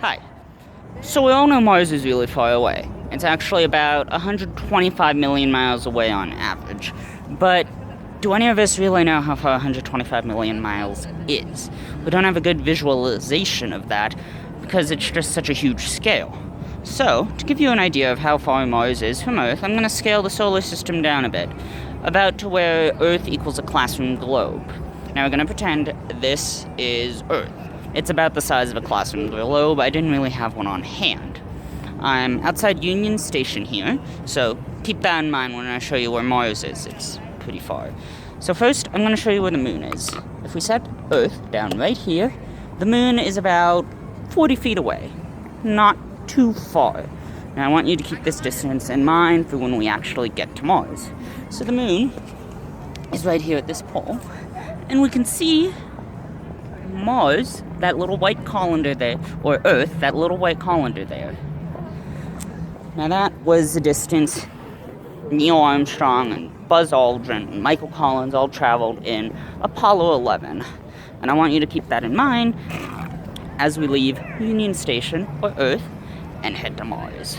Hi. So we all know Mars is really far away. It's actually about 125 million miles away on average. But do any of us really know how far 125 million miles is? We don't have a good visualization of that because it's just such a huge scale. So, to give you an idea of how far Mars is from Earth, I'm going to scale the solar system down a bit, about to where Earth equals a classroom globe. Now we're going to pretend this is Earth. It's about the size of a classroom globe. I didn't really have one on hand. I'm outside Union Station here, so keep that in mind when I show you where Mars is. It's pretty far. So first, I'm going to show you where the moon is. If we set Earth down right here, the moon is about 40 feet away. Not too far. Now I want you to keep this distance in mind for when we actually get to Mars. So the moon is right here at this pole, and we can see Mars, that little white colander there, or Earth, that little white colander there. Now that was the distance Neil Armstrong and Buzz Aldrin and Michael Collins all traveled in Apollo 11. And I want you to keep that in mind as we leave Union Station, or Earth, and head to Mars.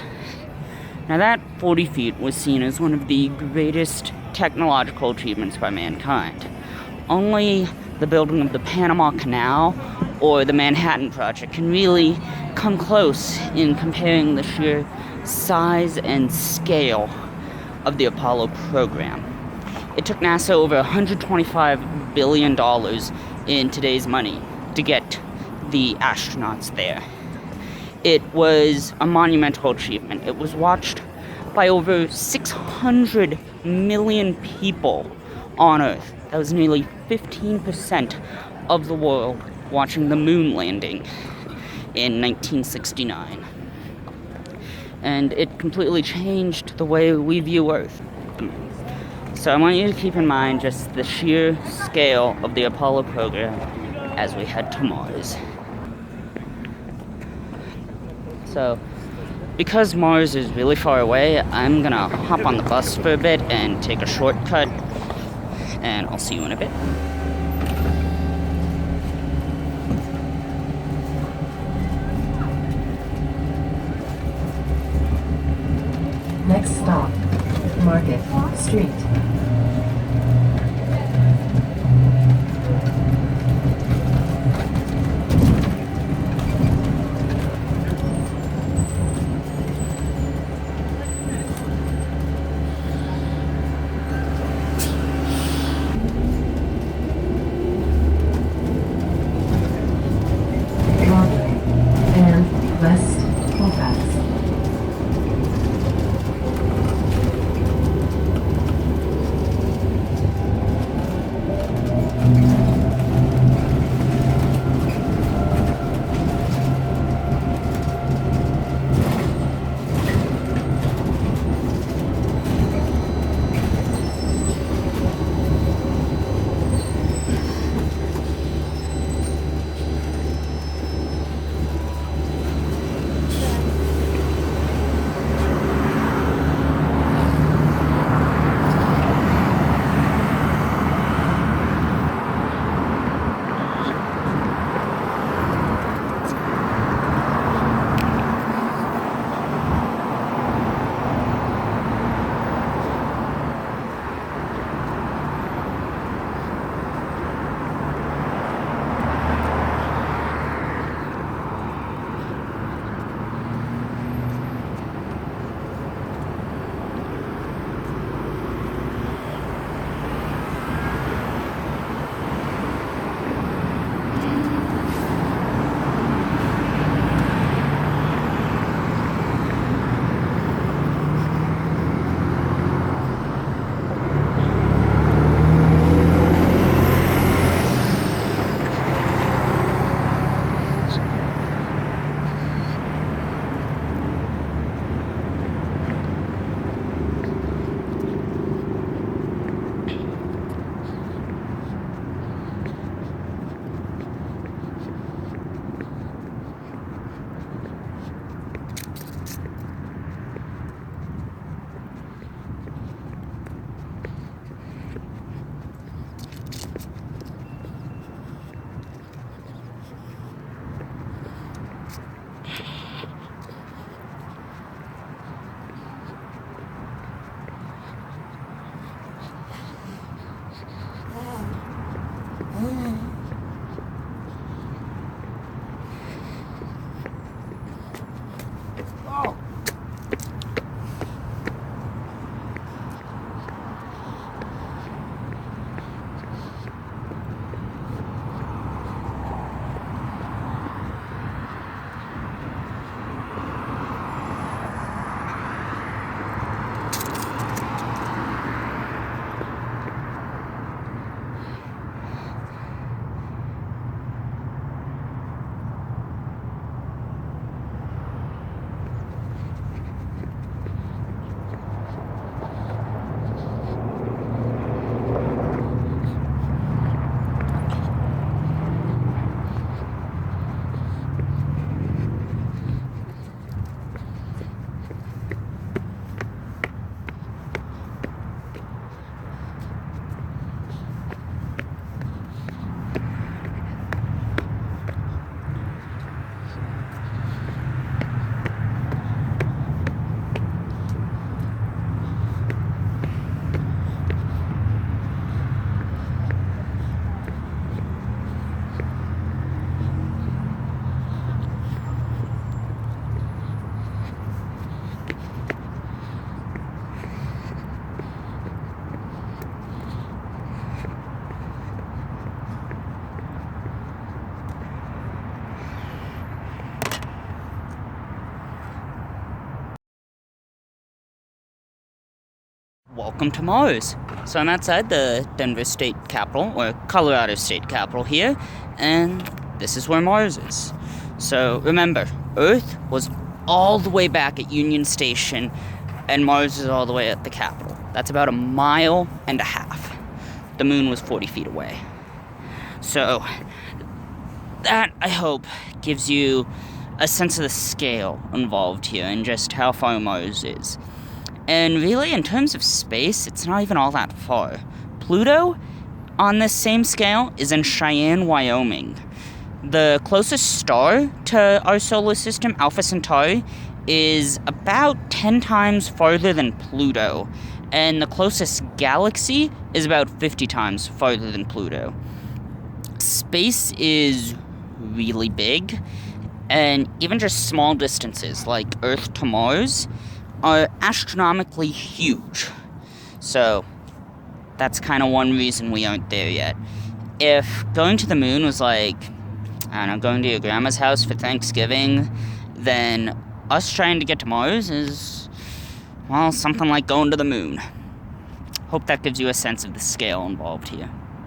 Now that 40 feet was seen as one of the greatest technological achievements by mankind. Only the building of the Panama Canal or the Manhattan Project can really come close in comparing the sheer size and scale of the Apollo program. It took NASA over $125 billion in today's money to get the astronauts there. It was a monumental achievement. It was watched by over 600 million people on Earth. That was nearly 15% of the world watching the moon landing in 1969. And it completely changed the way we view Earth. So I want you to keep in mind just the sheer scale of the Apollo program as we head to Mars. So, because Mars is really far away, I'm gonna hop on the bus for a bit and take a shortcut, and I'll see you in a bit. Next stop, Market Street. And West Colfax. Welcome to Mars. So I'm outside the Denver State Capitol, or Colorado State Capitol here, and this is where Mars is. So remember, Earth was all the way back at Union Station, and Mars is all the way at the Capitol. That's about 1.5 miles. The moon was 40 feet away. So that, I hope, gives you a sense of the scale involved here and just how far Mars is. And really, in terms of space, it's not even all that far. Pluto, on this same scale, is in Cheyenne, Wyoming. The closest star to our solar system, Alpha Centauri, is about 10 times farther than Pluto. And the closest galaxy is about 50 times farther than Pluto. Space is really big, and even just small distances, like Earth to Mars, are astronomically huge. So that's kind of one reason we aren't there yet. If going to the moon was like, I don't know, going to your grandma's house for Thanksgiving, then us trying to get to Mars is, well, something like going to the moon. Hope that gives you a sense of the scale involved here.